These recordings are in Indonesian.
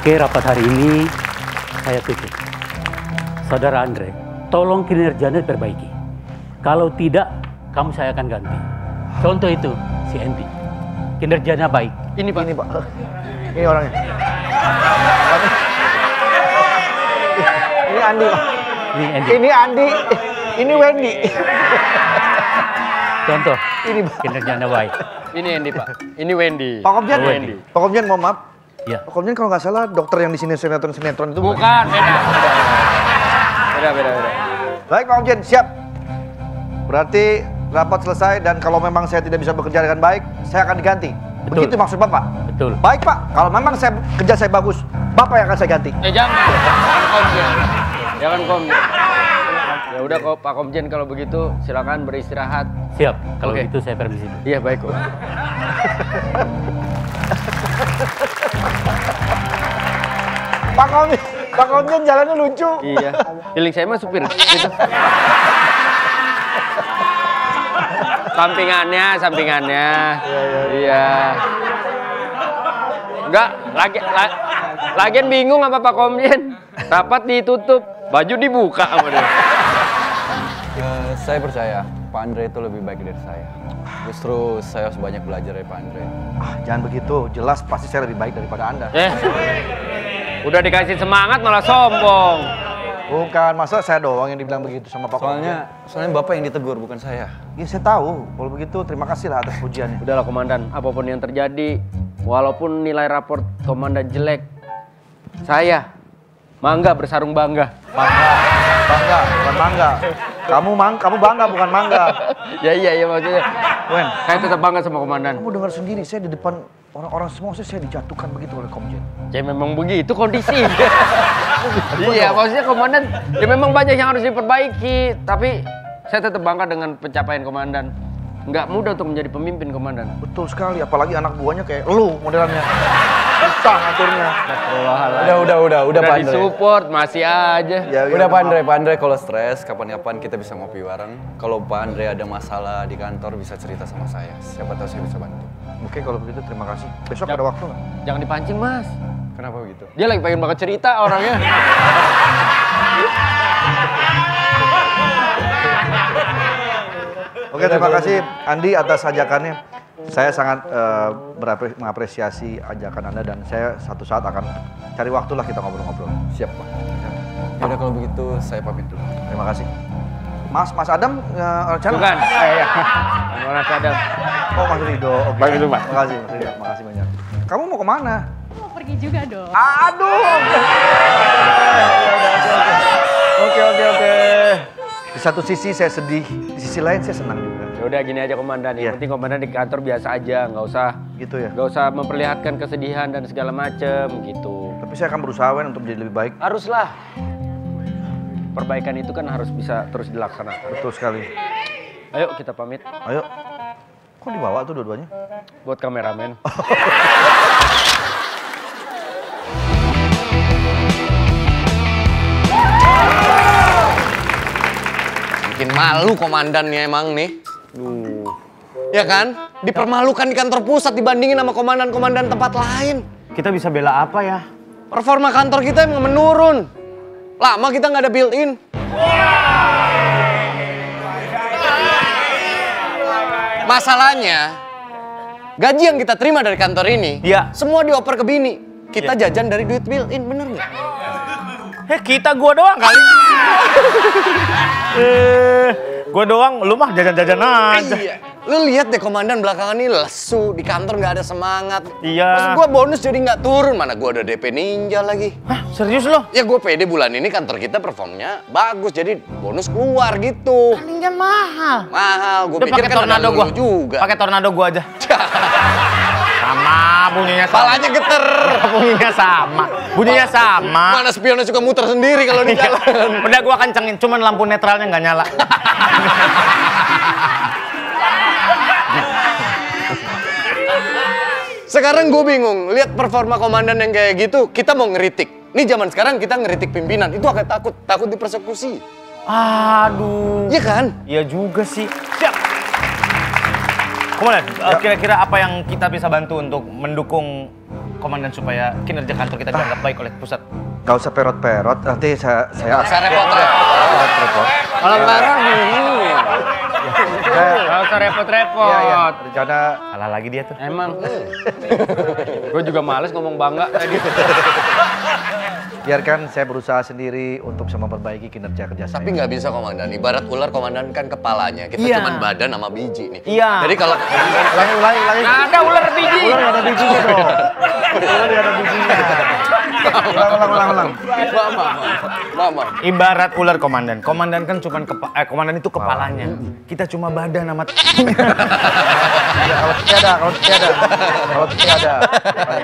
Oke, rapat hari ini saya tutup. Saudara Andre, tolong kinerjanya diperbaiki. Kalau tidak, kamu saya akan ganti. Contoh itu, si Andy. Kinerjanya baik. Ini Pak. Ini Pak. Ini orangnya. Ini Andi Pak. Ini Andy. Ini Andi. Ini Wendy. Contoh, Ini Pak. kinerjanya baik. Ini Andy Pak. Ini Wendy. Pak Komjen. Oh, Wendy. Pak Komjen, mohon maaf. Ya. Pak Komjen kalau nggak salah dokter yang di sini sinetron itu Bukan, beda. Baik Pak Komjen, siap. Berarti rapat selesai dan kalau memang saya tidak bisa bekerja dengan baik, saya akan diganti. Betul. Begitu maksud Bapak? Betul. Baik Pak, kalau memang kerja saya bagus, Bapak yang akan saya ganti. Jangan Komjen. Jangan Komjen. Ya udah kok Pak Komjen kalau begitu silakan beristirahat. Siap, kalau Oke. gitu saya permisi dulu. Iya baik kok. Pak Komjen jalannya lucu. Iya. Feeling saya mah supir gitu. Sampingannya. Iya. Enggak, lagian bingung sama Pak Komjen. Rapat ditutup, baju dibuka sama dia. Saya percaya Pak Andre itu lebih baik dari saya. Justru saya harus banyak belajar dari Pak Andre. Jangan begitu, jelas pasti saya lebih baik daripada Anda. Udah dikasih semangat malah sombong. Bukan, masa saya doang yang dibilang begitu sama Pak Komjen? Soalnya Bapak yang ditegur, bukan saya. Ya saya tahu, kalau begitu terima kasih lah atas pujiannya. Udahlah Komandan, apapun yang terjadi, walaupun nilai raport Komandan jelek, saya mangga bersarung bangga. Bangga, bukan mangga. Kamu bangga bukan mangga. Iya maksudnya. Wen, Saya tetap bangga sama Komandan. kamu dengar sendiri, saya di depan orang-orang semua saya dijatuhkan begitu oleh Komjen. Ya memang begitu kondisi. Iya, maksudnya Komandan, ya memang banyak yang harus diperbaiki. Tapi saya tetap bangga dengan pencapaian Komandan. Nggak mudah untuk menjadi pemimpin Komandan. Betul sekali, apalagi anak buahnya kayak lu modelannya. Susah ngaturnya. Udah Pak Andre. Disupport, masih aja. Ya, Udah Pak Andre kalau stres, kapan-kapan kita bisa ngopi bareng. Kalau Pak Andre ada masalah di kantor bisa cerita sama saya. Siapa tahu saya bisa bantu. Oke, kalau begitu terima kasih. Besok ada waktu nggak? Jangan dipancing, Mas. Kenapa begitu? Dia lagi pengen banget cerita orangnya. Oke, terima kasih Andi atas ajakannya. Saya sangat mengapresiasi ajakan Anda dan saya satu saat akan cari waktu lah kita ngobrol-ngobrol. Siap Pak. Ya udah kalau begitu saya pamit dulu. Terima kasih. Mas Adam, rencana? Bukan. Iya. Mas Adam. Oh, Mas Rido. Oke. Baik itu, Pak. Makasih, Mas Rido. Makasih banyak. Kamu mau kemana? Mau pergi juga dong. Aduh. Oke. Di satu sisi saya sedih, di sisi lain saya senang juga. Ya udah gini aja Komandan. Yang penting Komandan di kantor biasa aja, nggak usah memperlihatkan kesedihan dan segala macem gitu. Tapi saya akan berusaha Wen untuk menjadi lebih baik. Haruslah. Perbaikan itu kan harus bisa terus dilaksanakan. Betul sekali. Ayo kita pamit. Ayo. Kok dibawa tuh dua-duanya? Buat kameramen. Bikin malu komandannya emang nih. Ya kan? Dipermalukan di kantor pusat dibandingin sama komandan-komandan tempat lain. Kita bisa bela apa ya? Performa kantor kita emang menurun. Lama kita nggak ada built-in. Masalahnya, gaji yang kita terima dari kantor ini, semua dioper ke bini. Kita jajan dari duit built-in, bener nggak? Gua doang kali. Gua doang, lu mah jajan-jajan aja. Iya. Lu lihat deh komandan belakangan ini lesu, di kantor nggak ada semangat. Iya. Maksud gua bonus jadi nggak turun, mana gua ada DP Ninja lagi. Hah, serius lo? Ya gua pede bulan ini kantor kita performnya bagus, jadi bonus keluar gitu. Ninja mahal. Mahal, gua Udah pikir pakai kan ada tornado lu gua juga. Pakai tornado gua aja. Sama bunyinya sama. Palanya geter. Bunyinya sama. Bunyinya sama. Mana spionnya suka muter sendiri kalau di jalan. Udah gua kencengin, cuman lampu netralnya nggak nyala. Sekarang gue bingung, lihat performa komandan yang kayak gitu, kita mau ngeritik. Nih zaman sekarang kita ngeritik pimpinan, itu agak takut dipersekusi. Aduh. Iya kan? Iya juga sih. Siap. Komandan, kira-kira apa yang kita bisa bantu untuk mendukung komandan supaya kinerja kantor kita dianggap baik oleh pusat? Gak usah perot-perot, nanti saya Saya repot-repot. Kalau barang nggak usah repot-repot. Iya, rencana Salah lagi dia tuh. Emang. Gue juga males ngomong bangga tadi. biarkan saya berusaha sendiri untuk bisa memperbaiki kinerja kerja saya. Tapi nggak bisa komandan, ibarat ular komandan kan kepalanya, kita Iya. cuma badan sama biji nih. Iya. Jadi kalau Ulangi. Nggak ada ular biji. Ulang ada bijinya dong. Ulang ada bijinya. Ulang. Mama. Ibarat ular komandan. Komandan kan cuma komandan itu kepalanya. Kita cuma badan sama Kalau tiada.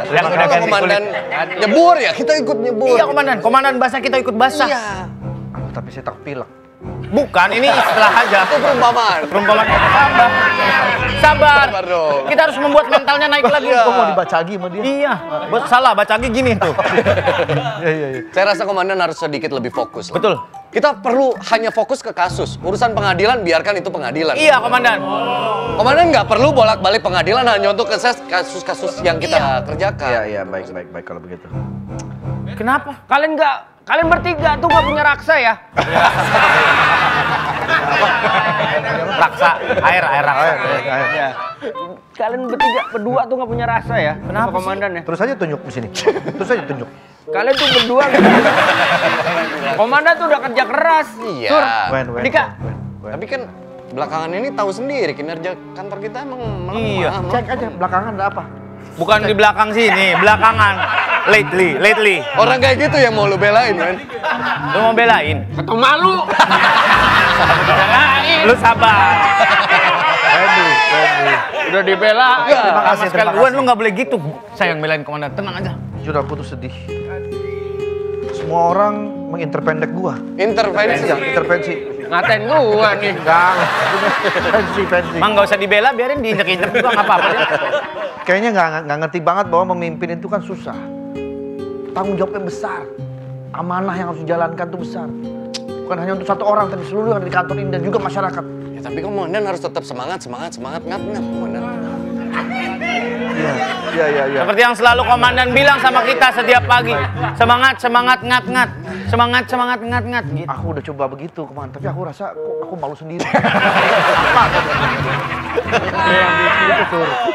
yang udah ganti Komandan kulit. nyebur ya, kita ikut nyebur. Iya komandan, komandan basah kita ikut basah. Iya. Tapi saya takut pilek. Bukan, ini istilah aja. Itu perumpamaan. Perumpamaan. Sabar. Sabar dong. Kita harus membuat mentalnya naik lagi. Kok mau dibaca lagi sama dia? Iya, salah baca lagi gini tuh. Iya. Saya rasa komandan harus sedikit lebih fokus. Betul. Kita perlu hanya fokus ke kasus. Urusan pengadilan biarkan itu pengadilan. Iya komandan. Komandan nggak perlu bolak-balik pengadilan hanya untuk kasus-kasus yang kita kerjakan. Iya, baik kalau begitu. Kenapa? Kalian bertiga tuh nggak punya raksa ya? Raksa, air raksa. Ayo. Kalian berdua tuh nggak punya rasa ya? Kenapa Sama komandan ya? Terus aja tunjuk di sini. Terus aja tunjuk. Kalian tuh berdua. Komandan tuh udah kerja keras. Iya. Sur, Wen. Dika. Tapi kan belakangan ini tahu sendiri kinerja kantor kita emang Iya. melemah. Cek aja belakangan ada apa? Bukan di belakang sini, belakangan. Lately. Orang kayak gitu yang mau lu belain, men. Lu mau belain? Atau malu? Lu sabar. Udah dibelain. Terima kasih. Wan, lu nggak boleh gitu. Saya yang belain komandan, tenang aja. Sudah aku tuh sedih. Semua orang menginterpendek gua. Intervensi. Iya, intervensi. Ngatain gua nih. Pensi. Mang nggak usah dibela, biarin diinjek-injek juga nggak apa-apa dia. Kayaknya nggak ngerti banget bahwa memimpin itu kan susah. Tanggung jawabnya besar. Amanah yang harus dijalankan tuh besar. Bukan hanya untuk satu orang, tapi seluruh yang ada di kantor ini dan juga masyarakat. Ya, tapi komandan harus tetap semangat, ngap komandan. Iya. Seperti yang selalu komandan bilang sama kita setiap pagi. Semangat, ngat. Semangat, ngat. Gitu. Aku udah coba begitu kemarin, tapi aku rasa aku malu sendiri.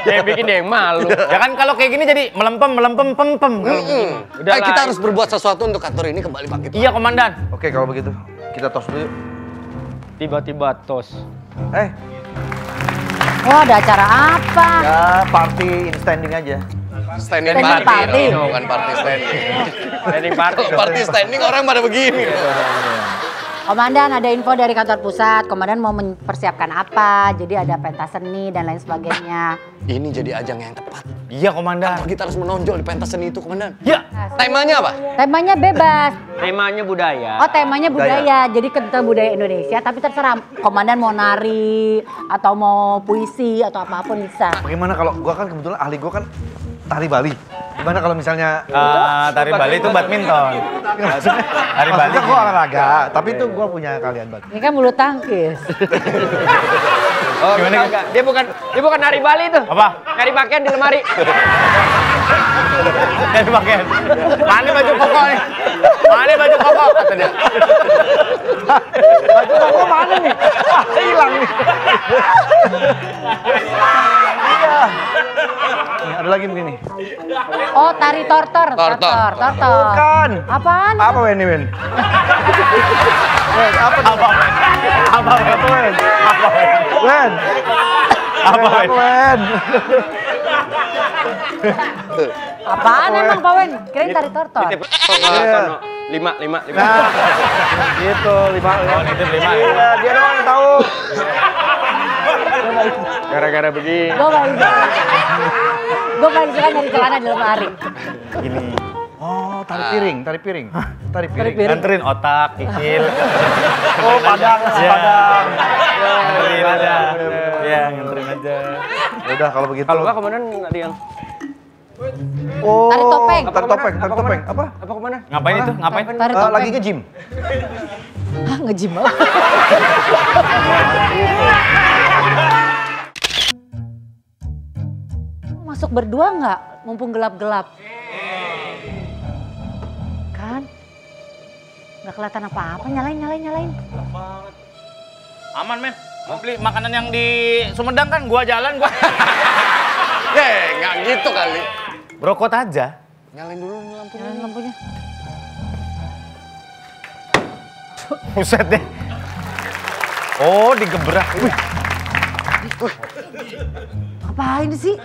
Dia yang bikin dia yang malu. Ya kan kalau kayak gini jadi melempem. Udah Kita lah. harus berbuat sesuatu untuk kantor ini kembali bangkit. Iya komandan. Oke, kalau begitu kita tos dulu yuk. Tiba-tiba tos. Wah, ada acara apa? Ya, party in standing aja. Standing Standing party, party. dong, bukan party standing. Standing party. Kalau party standing orang pada begini. Komandan, ada info dari kantor pusat. Komandan mau mempersiapkan apa? Jadi ada pentas seni dan lain sebagainya. Ini jadi ajang yang tepat. Iya komandan. Kantor kita harus menonjol di pentas seni itu, komandan. Ya. Temanya apa? Temanya bebas. Temanya budaya. Oh, temanya budaya. Jadi kental budaya Indonesia, tapi terserah komandan mau nari atau mau puisi atau apapun bisa. Bagaimana kalau gua kan kebetulan ahli gua kan tari Bali. Gimana kalau misalnya Tari Bali itu badminton. Tari Bali. maksudnya gua olahraga, tapi itu gua punya kalian banget. Ini kan bulu tangkis. Oh, enggak. Dia bukan nari Bali tuh. Apa? Nyari pakaian di lemari. Dari pakaian. Mana baju koko nih? Mana baju koko? Kata dia. Baju koko mana nih? Wah, hilang nih. Iya. Nih, ada lagi begini. Oh, tari tortor. Tortor. Bukan. Apaan? Apa Wen ini, Wen? Wen, apa nih? Apa Wen? Wen? Apa Wen? Apaan emang, Pak Wen? Kirain tari tortor. Iya. Lima. Nah, gitu, 5. Oh, itu 5. Iya, dia doang yang tahu. Gara-gara begini. Gue paling suka nyari celana di lemari. Gini. Oh, tari piring. Tari piring. Nganterin otak, kikil. Oh, padang. Nganterin aja. Iya, nganterin aja. Ya udah kalau begitu. Kalau enggak komandan ada yang Oh, Tari topeng. Tari topeng. Apa? apa kemana? Ngapain itu? Ngapain? Tari topeng. Lagi nge-gym. Hah, nge-gym apa? Masuk berdua nggak? mumpung gelap-gelap. Kan? Nggak kelihatan apa-apa, nyalain. Aman, men. Mau beli makanan yang di Sumedang kan, gua jalan, gua. Nggak gitu kali. Brokot aja. Nyalain dulu nih lampunya. Nyalain lampunya. Buset deh. Oh, digebrak. Wih. Apain sih?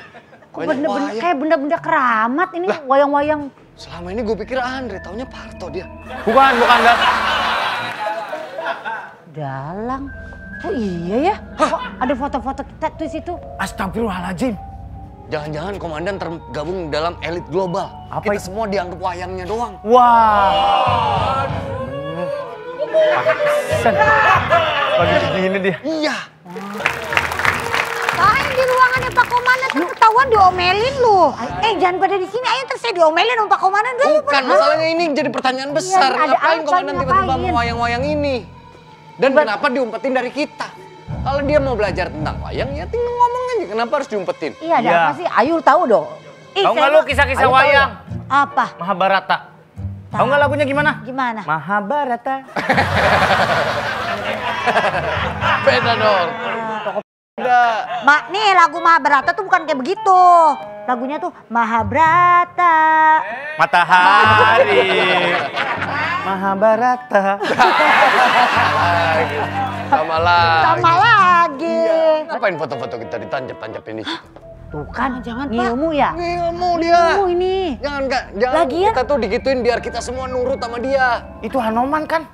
Kok Banyak bener-bener wayang. kayak benda-benda keramat ini wayang-wayang. Selama ini gue pikir Andre, taunya Parto dia. Bukan dah. Dalang. Oh iya ya. Kok ada foto-foto kita tuh di situ? Astagfirullahaladzim. Jangan-jangan komandan tergabung dalam elit global. Apa Kita itu? semua dianggap wayangnya doang. Wah. Pantesan. Lagi begini dia. Iya. Kain di ruangannya Pak Komandan kan ketahuan diomelin lu. Jangan pada di sini, ayo terus saya diomelin sama Pak Komandan. Bukan, masalahnya ini jadi pertanyaan besar. Iya, ada Ngapain apa komandan nih, tiba-tiba ngapain? mau wayang-wayang ini? Dan kenapa diumpetin dari kita? Kalau dia mau belajar tentang wayang, ya tinggal ngomong aja. Kenapa harus diumpetin? Iya, ada Iya. apa sih? Ayu tahu dong. Tahu nggak lu kisah-kisah Ayu tahu wayang? ya? Apa? Mahabharata. Tahu nggak lagunya gimana? Gimana? Mahabharata. Beda dong. Nih lagu Mahabharata tuh bukan kayak begitu. Lagunya tuh Mahabharata. Matahari. Mahabharata. Sama lah. Sama lagi. Ngapain foto-foto kita ditancap-tancapin di situ? Tuh kan, jangan ngilmu ya? Ilmu dia. Ilmu ini. Jangan jangan Lagian- kita tuh digituin biar kita semua nurut sama dia. Itu Hanoman kan?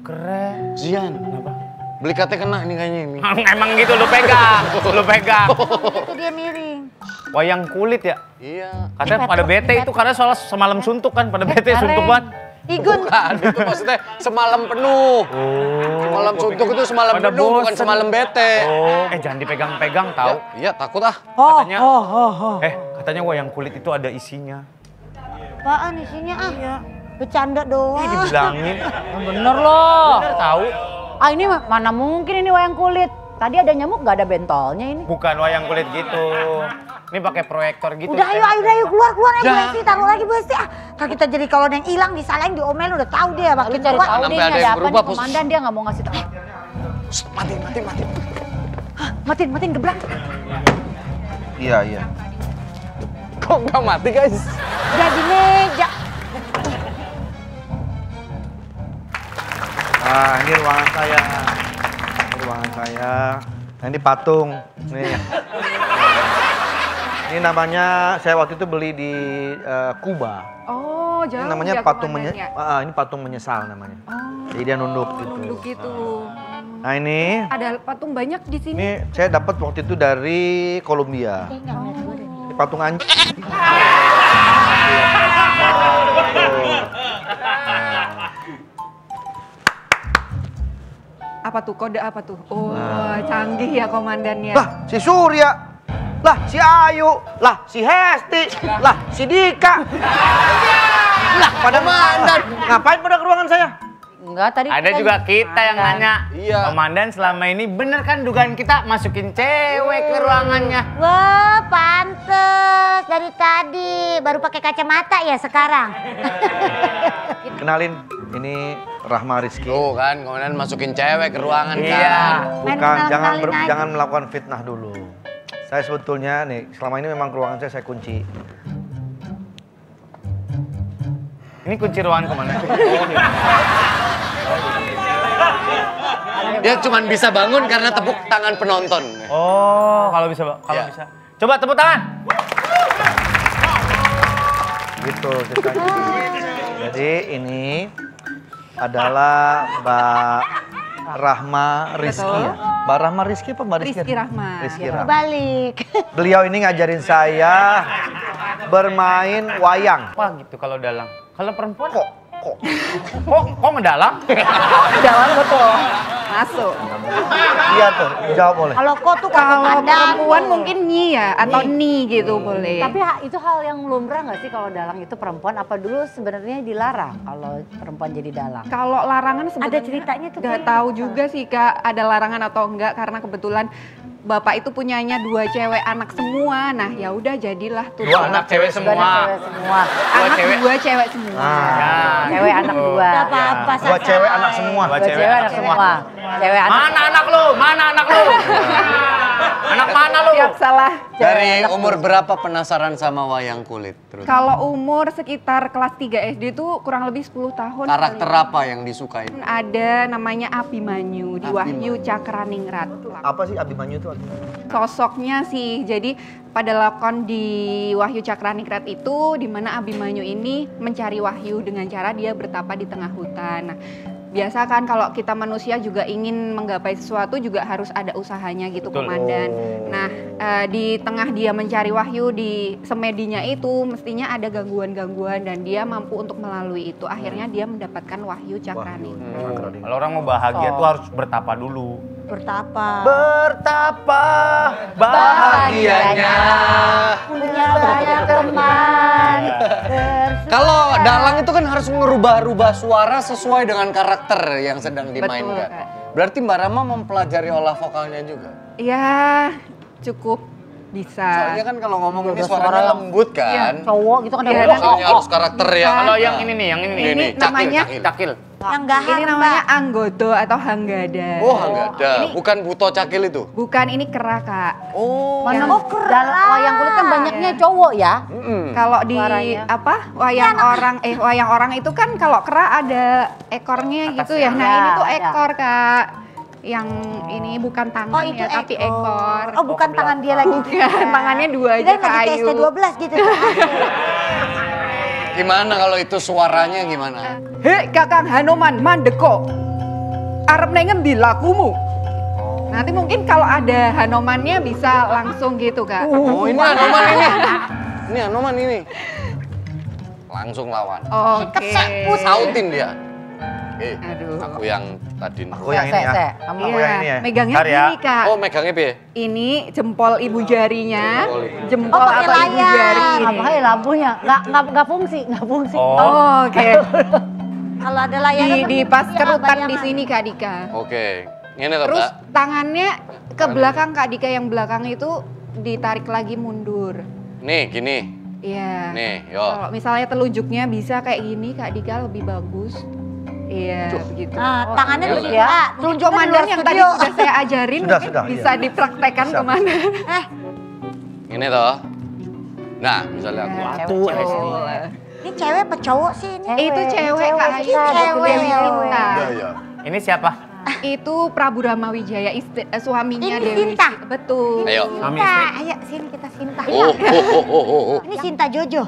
Keren. Zian. Kenapa? Beli kate kena nih kayaknya ini. Emang gitu lu pegang. Itu dia miring. Wayang kulit ya? Iya. Katanya pada bete itu karena soal semalam suntuk kan, pada bete suntuk banget. Igun. Bukan, itu maksudnya semalam penuh. Semalam suntuk itu semalam Pada penuh, bukan bosen. semalam bete. Jangan dipegang-pegang tahu. Iya, takut ah. Katanya, katanya wayang kulit itu ada isinya. Apaan isinya ah? Bercanda doang. Dibilangin. Bener loh. Bener tahu. Ini mana mungkin ini wayang kulit. Tadi ada nyamuk gak ada bentolnya ini. Bukan wayang kulit gitu. Ini pakai proyektor gitu. Udah ayo keluar ayo Bu Esti, taruh lagi Bu Esti. Kalau kita jadi kalau ada yang hilang disalahin diomel udah tahu dia makin cari tahu Sampai dia ada ada yang apa berubah, nih Pus. komandan dia nggak mau ngasih tahu. Matiin gebrak. Iya. Kok nggak mati guys? Jadi meja. Nah, ini ruangan saya. Nah, ini patung. Nih. Ini namanya saya waktu itu beli di Kuba. Oh, Ini jauh namanya ya patung komandannya. ini patung menyesal namanya. Jadi dia nunduk gitu. Duduk gitu. Nah, ini Ada patung banyak di sini. saya dapat waktu itu dari Kolombia. Ini patung anjing. Apa tuh? Kode apa tuh? Oh, canggih ya komandannya. Lah, si Surya. Lah, si Ayu. Lah, si Hesti. Lah, si Dika. Lah, pada komandan. Ngapain pada ke ruangan saya? Enggak tadi. Ada juga kita yang nanya. Iya. Komandan selama ini bener kan dugaan kita masukin cewek ke ruangannya? Wah, pantes dari tadi baru pakai kacamata ya sekarang. Kenalin, ini Rahma Rizky. Tuh kan, komandan masukin cewek ke ruangan Iya. kan. Main Bukan, kenal-kenalin aja. jangan melakukan fitnah dulu. Saya sebetulnya nih, selama ini memang ruangan saya kunci. Ini kunci ruangan komandan. Dia cuma bisa bangun karena tepuk tangan penonton. Oh, kalau bisa, Iya. bisa. Coba tepuk tangan. Gitu ceritanya. Jadi ini adalah Mbak Rahma Rizky ya. Mbak Rahma Rizky apa Mbak Rizky? Rizky Rahma. Rizky Ya. Rahma. Balik. Beliau ini ngajarin saya bermain wayang. Apa gitu kalau dalang? Kalau perempuan Kok? kok ngedalang? Dalam betul. Masuk. Iya tuh, jawab boleh. Kalau kok tuh Kalau komandan perempuan tuh. mungkin nyi ya atau ni gitu boleh. Tapi itu hal yang lumrah nggak sih kalau dalang itu perempuan? Apa dulu sebenarnya dilarang kalau perempuan jadi dalang? Kalau larangan sebenarnya Ada ceritanya tuh nggak kayaknya. tahu juga sih Kak, ada larangan atau enggak karena kebetulan bapak itu punyanya 2 cewek anak semua. Nah, ya udah jadilah tuh. 2 anak cewek semua. Anak 2 cewek semua. Cewek anak 2. Gak apa-apa. 2 cewek anak semua. 2 Cewek anak semua. Cewek anak. Mana anak lu? Mana anak lu? Anak mana lu? Siap salah. Dari umur berapa penasaran sama wayang kulit? Terus Kalau umur sekitar kelas 3 SD itu kurang lebih 10 tahun. karakter kali. apa yang disukai? Ada namanya Abimanyu di Wahyu Cakraningrat. Apa sih Abimanyu itu? Sosoknya sih, jadi pada lakon di Wahyu Cakraningrat itu di mana Abimanyu ini mencari Wahyu dengan cara dia bertapa di tengah hutan. Nah, biasa kan kalau kita manusia juga ingin menggapai sesuatu juga harus ada usahanya gitu, Betul. Komandan. Nah, di tengah dia mencari Wahyu di semedinya itu mestinya ada gangguan-gangguan dan dia mampu untuk melalui itu. Akhirnya dia mendapatkan Wahyu Cakraningrat. Kalau orang mau bahagia tuh harus bertapa dulu. Bertapa. Bertapa bahagianya. Punya banyak teman. Kalau dalang itu kan harus merubah-rubah suara sesuai dengan karakter yang sedang dimainkan. Kak. Berarti Mbak Rama mempelajari olah vokalnya juga? Ya, cukup bisa. Soalnya kan kalau ngomong ini suaranya lembut kan? Cowok gitu kan. Iya, Vokalnya harus karakter ya. Kalau yang ini nih, yang ini. Ini namanya Cakil. Yang gak Ini namanya anggodo atau hanggada. Oh, Hanggada. Bukan Buto Cakil itu? Bukan, ini kera, Kak. Oh. Mana dalam wayang kulit kan banyaknya cowok ya. Kalau di Suaranya. wayang orang itu kan kalau kera ada ekornya gitu ya. Nah, ini tuh ada. ekor, Kak. Yang ini bukan tangan ya, tapi ekor. Oh, bukan tangan dia lagi. Bukan, tangannya 2 aja, Dia lagi Kak ke Ayu. ST12 gitu. Gimana kalau itu suaranya gimana? Hei Kakang Hanoman Mandeko, arep nengen di lakumu. Nanti mungkin kalau ada Hanomannya bisa langsung gitu, Kak. Oh, ini Anoman ini. Ini Anoman ini. Langsung lawan. Oke. Sautin dia. Aduh. Aku yang tadi. Aku yang ini ya. Kamu Aku yang ini ya. Megangnya Bentar ya. gini, Kak. Oh, megangnya piye? Ini jempol ibu jarinya, jempol Oh, pakai atau ibu layar. jari ini. apa ya lampunya? Nggak fungsi, nggak fungsi. Oh. Oke. Kalau ada layar Di pas kerutan di sini, Kak Dika. Oke. Ini toh, Terus Mbak. tangannya ke belakang, Kak Dika, yang belakang itu ditarik lagi mundur. Nih, gini. Iya. Nih, yo. Kalau misalnya telunjuknya bisa kayak gini, Kak Dika, lebih bagus. Iya, begitu. Nah, tangannya Iya, begini iya. ya. Tunjuk komandan yang tadi sudah saya ajarin, Sudah, mungkin sudah, bisa iya. dipraktekkan Bisa. komandan. Ini toh. Nah, misalnya aku. Cewek. Ini cewek apa cowok sih ini? Itu cewek, Kak Ayu. Cewek. Dewi Sinta. Iya. Ini siapa? Itu Prabu Ramawijaya, suaminya Ini Dewi Sinta. Sinta. Betul. Ayo. Suami Sinta, istri. ayo sini kita Sinta. Oh. Ini Sinta Jojo.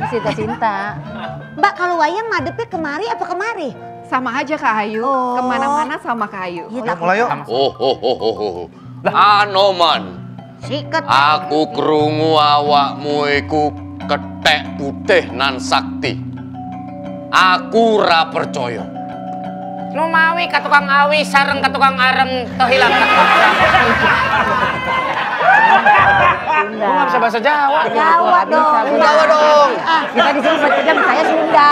Cinta-cinta. Mbak, kalau wayang madepnya kemari apa kemari? Sama aja Kak Ayu, Oh. kemana-mana sama Kak Ayu. Yuk, mulai yuk. Oh. Anoman. Sikat. Aku krungu awakmu iku kethek putih nan sakti. Aku ra percaya. Lu mawi ka tukang awi sareng ka tukang areng kehilang. Lu nggak bisa bahasa Jawa. Jawa dong. Jawa dong. Kita di sini bertiga, saya Sunda.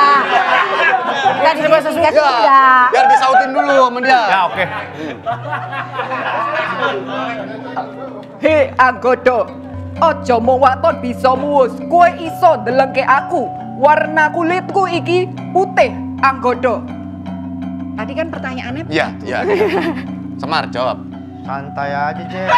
Kita di sini bahasa tiga Ya, Sunda. biar disautin dulu sama dia. Ya oke. Hei Anggodo, ojo mau waton bisa muus, kue iso ndelengke aku. Warna kulitku iki putih, Anggodo. Tadi kan pertanyaannya Iya. Semar jawab. Santai aja, Cek.